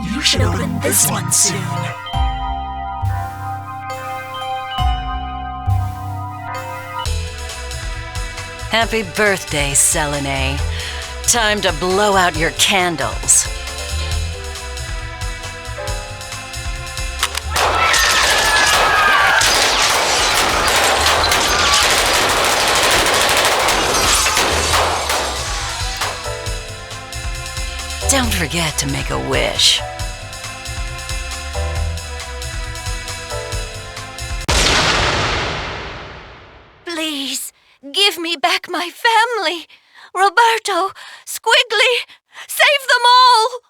You should open this one soon. Happy birthday, Selene. Time to blow out your candles. Don't forget to make a wish. Please, give me back my family. Roberto, Squigly, save them all!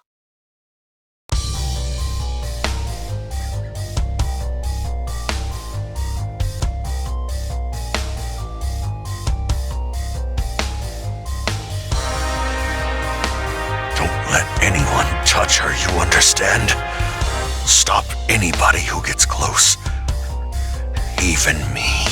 Don't let anyone touch her, you understand? Stop anybody who gets close. Even me.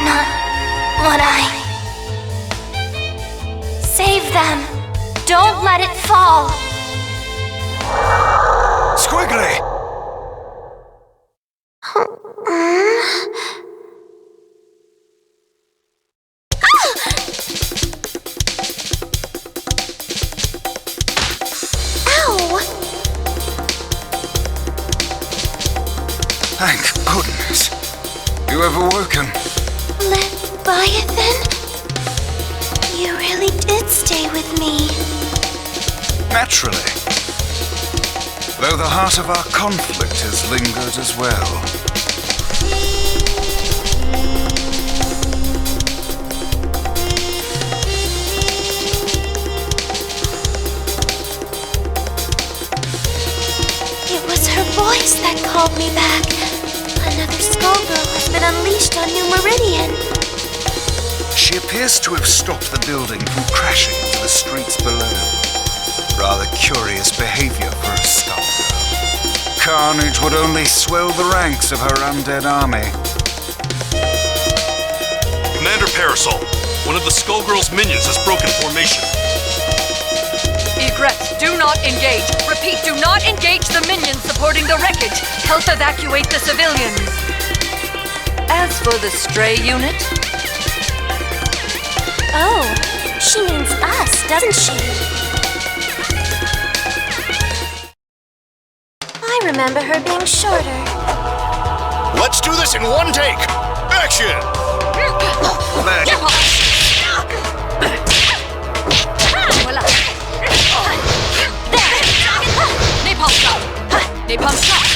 Not what Save them! Don't let it fall! Squigly! Thank goodness. You have awoken. Leviathan? You really did stay with me. Naturally. Though the heart of our conflict has lingered as well. It was her voice that called me back. Another Skullgirl has been unleashed on New Meridian. She appears to have stopped the building from crashing into the streets below. Rather curious behavior for a Skullgirl. Carnage would only swell the ranks of her undead army. Commander Parasol, one of the Skullgirls' minions has broken formation. Egrets, do not engage. Repeat, do not engage the minions supporting the wreckage. Help evacuate the civilians. As for the stray unit... Oh, she means us, doesn't she? I remember her being shorter. Let's do this in one take! Action! Napalm shot! Napalm shot!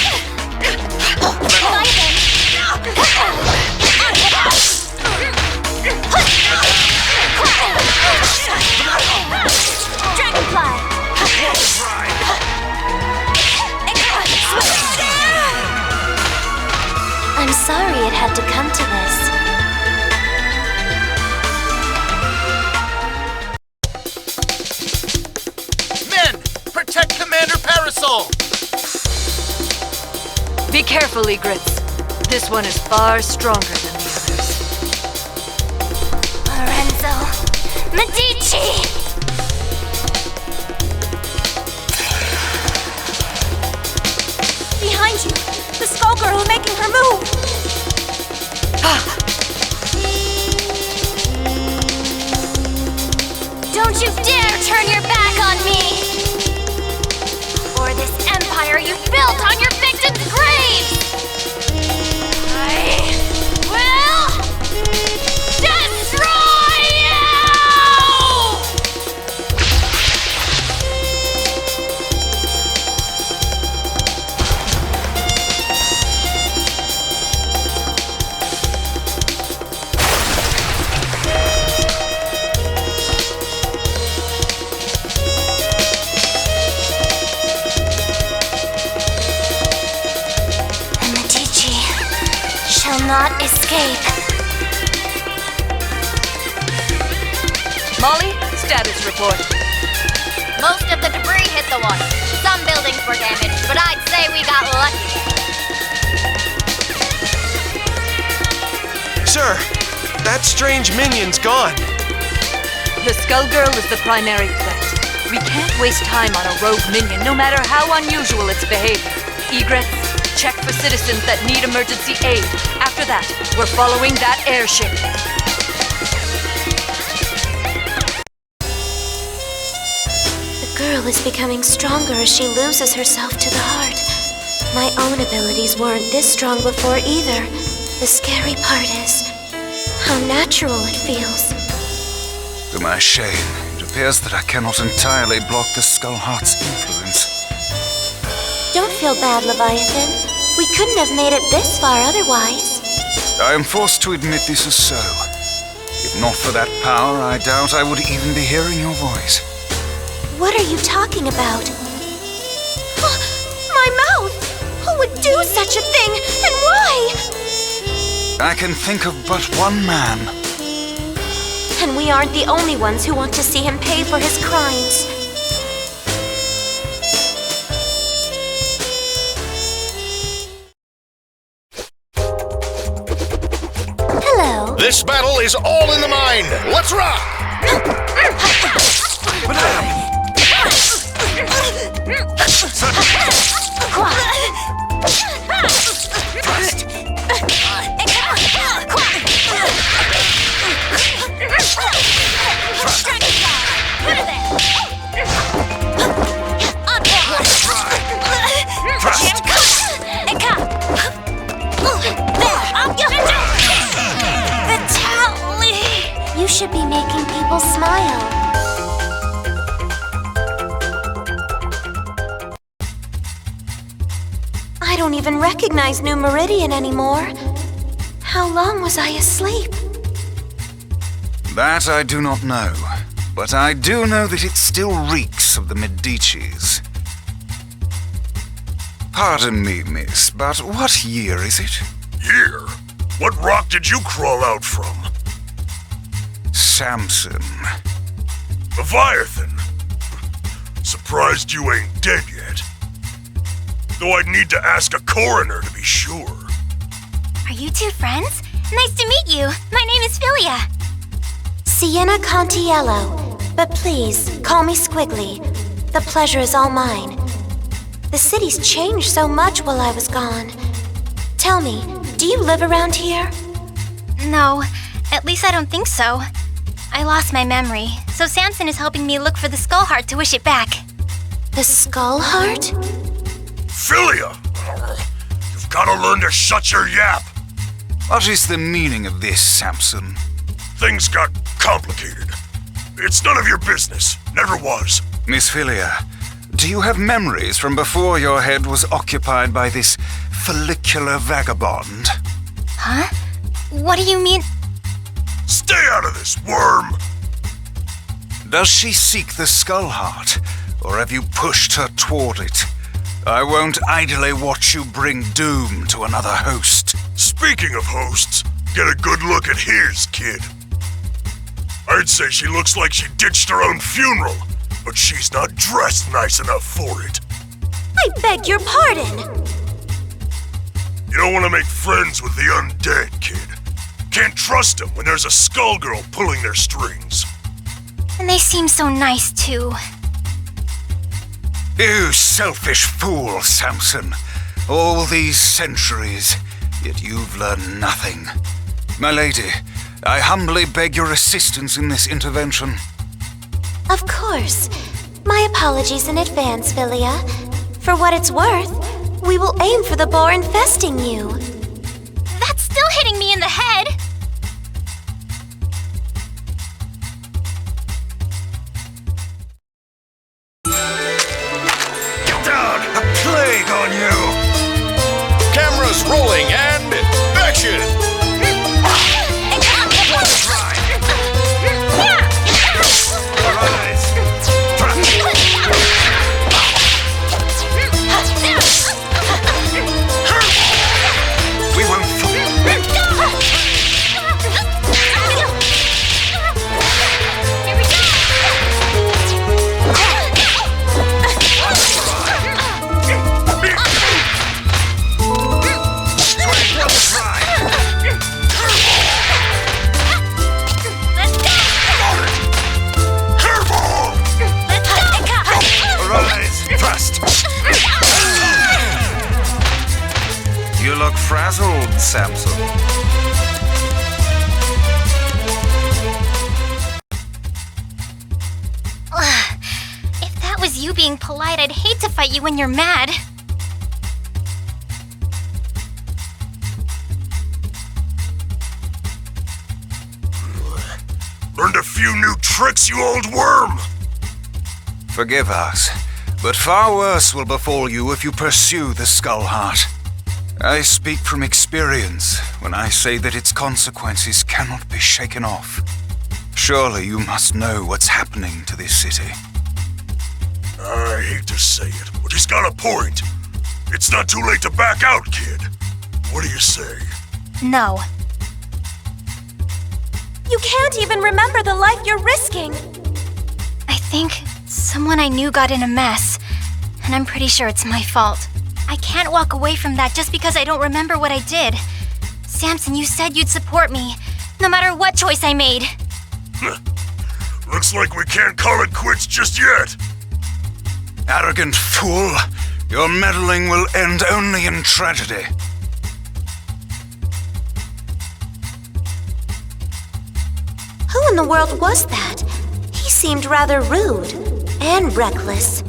Dragonfly! I'm sorry it had to come to this. Men! Protect Commander Parasol! Be careful, Egrets. This one is far stronger than the others. Lorenzo! Medici! Behind you! The Skullgirl making her move! Don't you dare turn your back on me! Or this empire you built on your victims' graves! I will destroy you! Not escape. Molly, status report. Most of the debris hit the water. Some buildings were damaged, but I'd say Sir, that strange minion's gone. The Skullgirl is the primary threat. We can't waste time on a rogue minion, no matter how unusual its behavior. Egrets, check for citizens that need emergency aid. After that, we're following that airship. The girl is becoming stronger as she loses herself to the heart. My own abilities weren't this strong before either. The scary part is how natural it feels. To my shame, it appears that I cannot entirely block the Skullheart's influence. Don't feel bad, Leviathan. We couldn't have made it this far otherwise. I am forced to admit this is so. If not for that power, I doubt I would even be hearing your voice. What are you talking about? My mouth! Who would do such a thing, and why? I can think of but one man. And we aren't the only ones who want to see him pay for his crimes. Hello. This battle is all in the mind. Let's rock! You should be making people smile. I don't even recognize New Meridian anymore. How long was I asleep? That I do not know, but I do know that it still reeks of the Medicis. Pardon me, miss, but what year is it? Year? What rock did you crawl out from? Samson. Leviathan. Surprised you ain't dead yet. Though I'd need to ask a coroner to be sure. Are you two friends? Nice to meet you. My name is Philia. Sienna Contiello. But please, call me Squigly. The pleasure is all mine. The city's changed so much while I was gone. Tell me, do you live around here? No, at least I don't think so. I lost my memory, so Samson is helping me look for the Skullheart to wish it back. The Skullheart? Philia! You've gotta learn to shut your yap. What is the meaning of this, Samson? Things got complicated. It's none of your business. Never was. Miss Philia, do you have memories from before your head was occupied by this follicular vagabond? Huh? What do you mean? Stay out of this, worm! Does she seek the Skullheart, or have you pushed her toward it? I won't idly watch you bring doom to another host. Speaking of hosts, get a good look at his, kid. I'd say she looks like she ditched her own funeral, but she's not dressed nice enough for it. I beg your pardon! You don't want to make friends with the undead, kid. Can't trust them when there's a Skullgirl pulling their strings. And they seem so nice, too. You selfish fool, Samson. All these centuries, yet you've learned nothing. My lady, I humbly beg your assistance in this intervention. Of course. My apologies in advance, Philia. For what it's worth, we will aim for the boar infesting you. That's still hitting me in the head! A plague on you! Cameras rolling and action! We won't frazzled, Samson. If that was you being polite, I'd hate to fight you when you're mad. Learned a few new tricks, you old worm! Forgive us, but far worse will befall you if you pursue the Skull Heart. I speak from experience when I say that its consequences cannot be shaken off. Surely you must know what's happening to this city. I hate to say it, but he's got a point. It's not too late to back out, kid. What do you say? No. You can't even remember the life you're risking. I think someone I knew got in a mess, and I'm pretty sure it's my fault. I can't walk away from that just because I don't remember what I did. Samson, you said you'd support me, no matter what choice I made. Looks like we can't call it quits just yet. Arrogant fool! Your meddling will end only in tragedy. Who in the world was that? He seemed rather rude and reckless.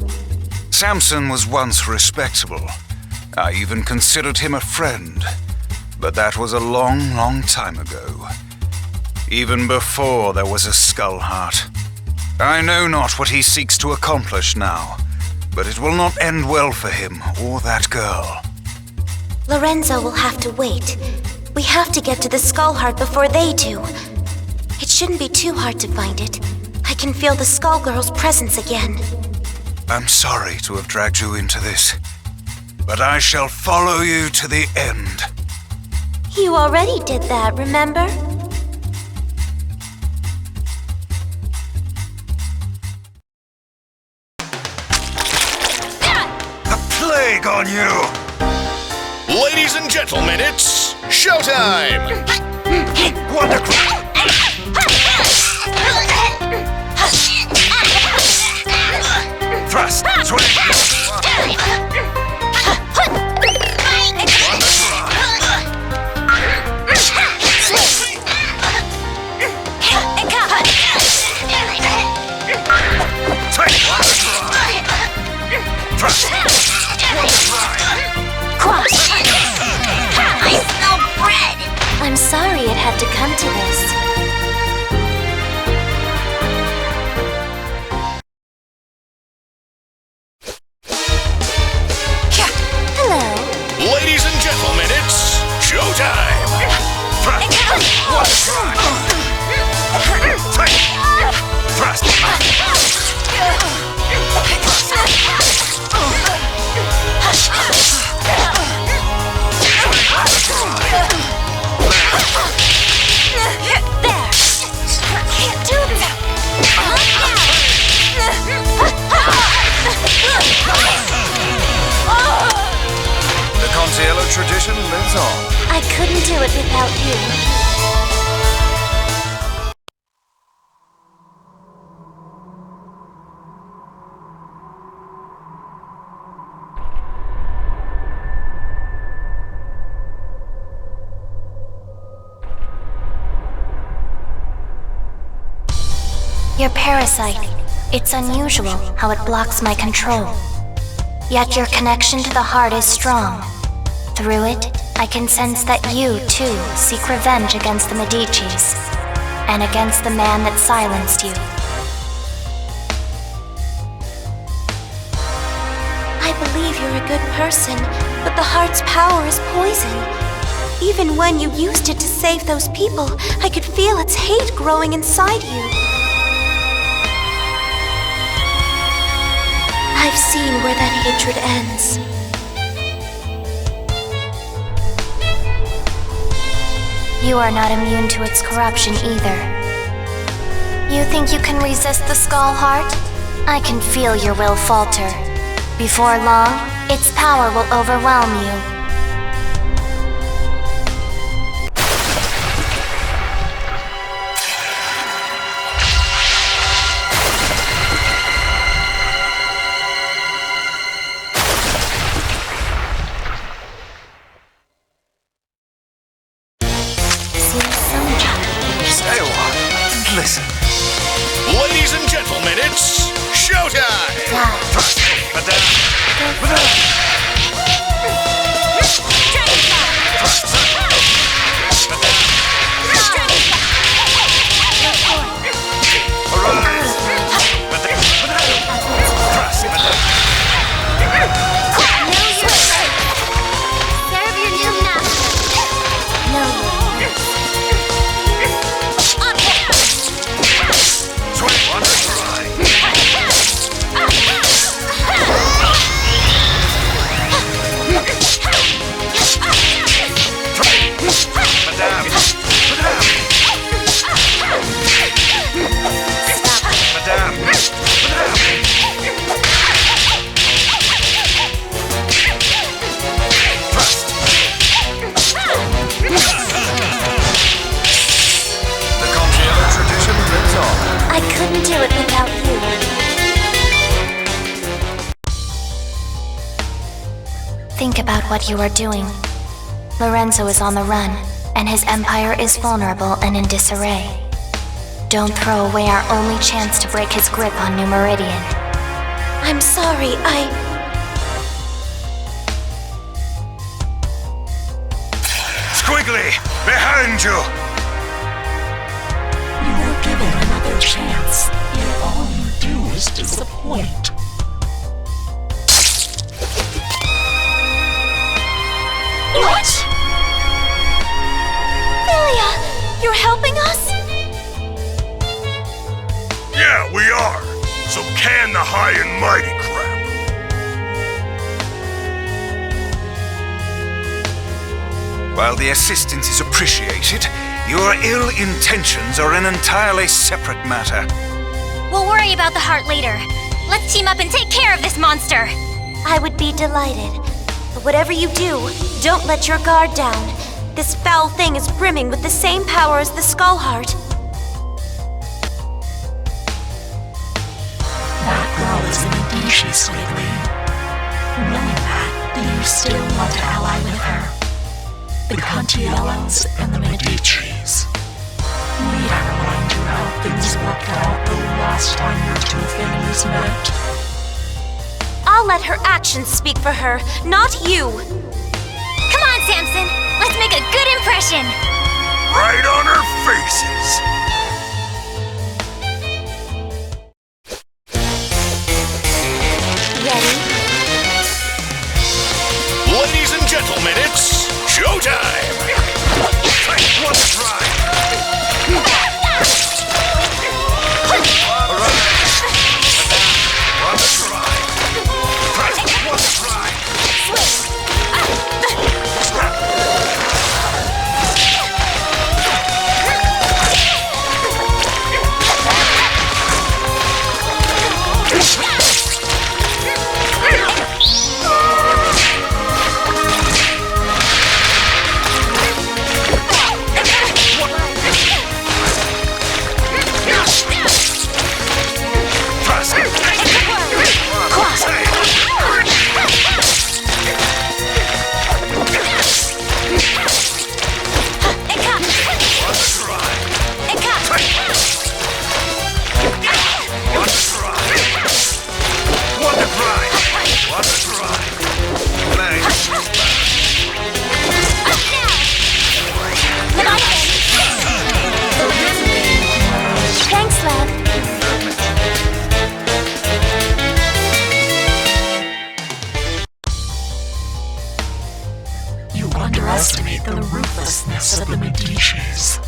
Samson was once respectable. I even considered him a friend. But that was a long, long time ago. Even before there was a Skull Heart. I know not what he seeks to accomplish now, but it will not end well for him or that girl. Lorenzo will have to wait. We have to get to the Skull Heart before they do. It shouldn't be too hard to find it. I can feel the Skullgirls' presence again. I'm sorry to have dragged you into this, but I shall follow you to the end. You already did that, remember? A plague on you! Ladies and gentlemen, it's showtime! Wonderful! Thrust! Swing! Thrust! I smell bread! I'm sorry it had to come to this. Ladies and gentlemen, it's showtime! The Contiello tradition lives on. I couldn't do it without you. Your parasite. It's unusual how it blocks my control. Yet your connection to the heart is strong. Through it, I can sense that you, too, seek revenge against the Medicis, and against the man that silenced you. I believe you're a good person, but the heart's power is poison. Even when you used it to save those people, I could feel its hate growing inside you. I've seen where that hatred ends. You are not immune to its corruption either. You think you can resist the Skull Heart? I can feel your will falter. Before long, its power will overwhelm you. listen. Ladies and gentlemen, it's showtime! I couldn't do it without you. Think about what you are doing. Lorenzo is on the run, and his empire is vulnerable and in disarray. Don't throw away our only chance to break his grip on New Meridian. I'm sorry, Squigly, behind you! You were given another chance, yet all you do is disappoint. What? Philia, you're helping us? Yeah, we are. So can the high and mighty crap. While the assistance is appreciated, your ill intentions are an entirely separate matter. We'll worry about the heart later. Let's team up and take care of this monster. I would be delighted. But whatever you do, don't let your guard down. This foul thing is brimming with the same power as the Skull Heart. That girl is a Medici, Squigly. Knowing that, do you still want to ally with her? The Contiellos and the Medicis. Need I remind you how things worked out the last time your two families met? I'll let her actions speak for her, not you. Come on, Samson. Let's make a good impression. Right on our faces. Ready? Ladies and gentlemen, it's showtime! One try. Thanks, love. You underestimate the ruthlessness of the Medicis.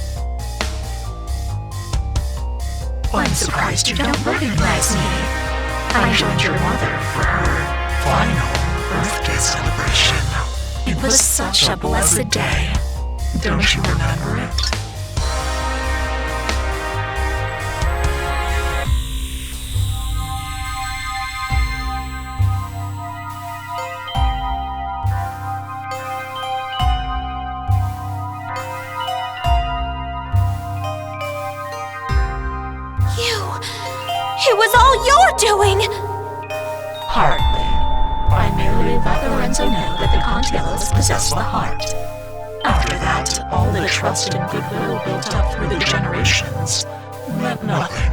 I'm surprised you don't recognize me. I joined your mother for her final birthday celebration. It was such a blessed day. Don't you remember it? It was all your doing! Hardly. I merely let Lorenzo know that the Contiellos possess the heart. After that, all the trust and goodwill built up through the generations meant nothing.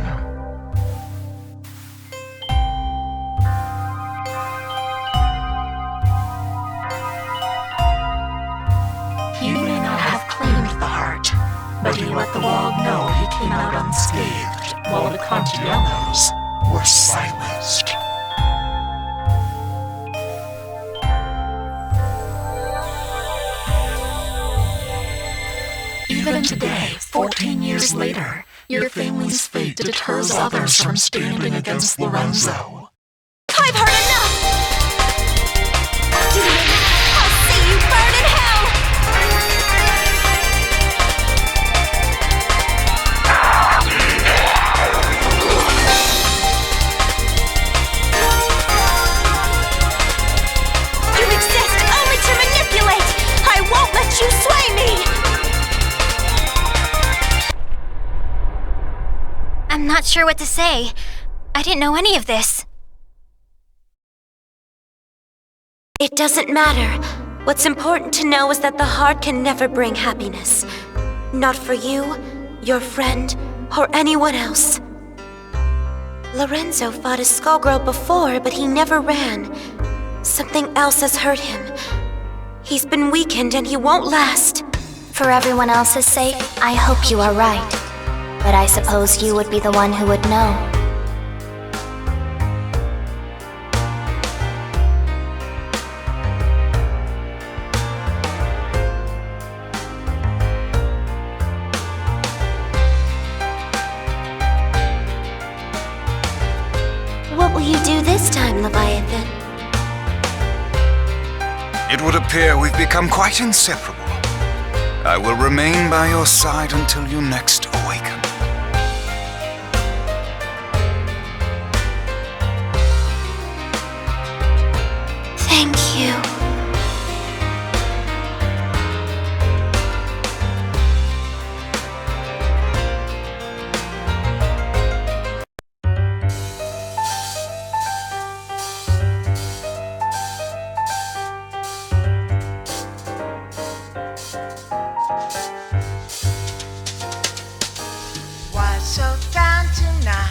He may not have claimed the heart, but he let the world know he came out unscathed while the Contiellos were silenced. Even today, 14 years later, your family's fate deters others from standing against Lorenzo. I've heard enough! Demon, I'll see you burn in hell! You exist only to manipulate! I won't let you sway me! I'm not sure what to say. I didn't know any of this. It doesn't matter. What's important to know is that the heart can never bring happiness. Not for you, your friend, or anyone else. Lorenzo fought a Skullgirl before, but he never ran. Something else has hurt him. He's been weakened and he won't last. For everyone else's sake, I hope you are right. But I suppose you would be the one who would know. What will you do this time, Leviathan? It would appear we've become quite inseparable. I will remain by your side until you next awaken. Thank you. Why so down tonight?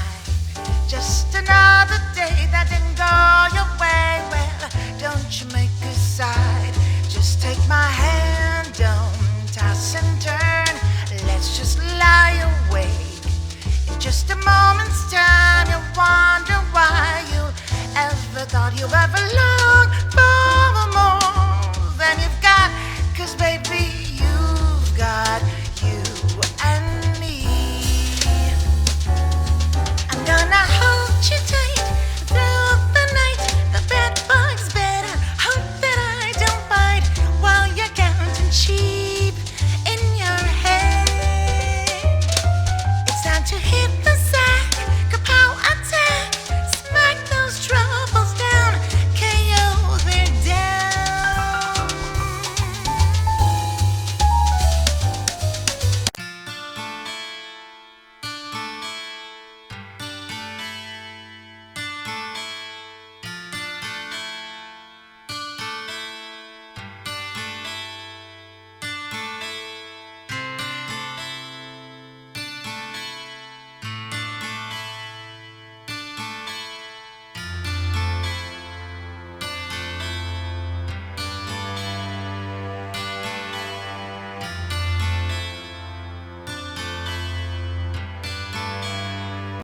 Just another day that didn't go your way. Well, don't you make a side. Just take my hand, don't toss and turn. Let's just lie awake. In just a moment's time, you'll wonder why you ever thought you ever longed for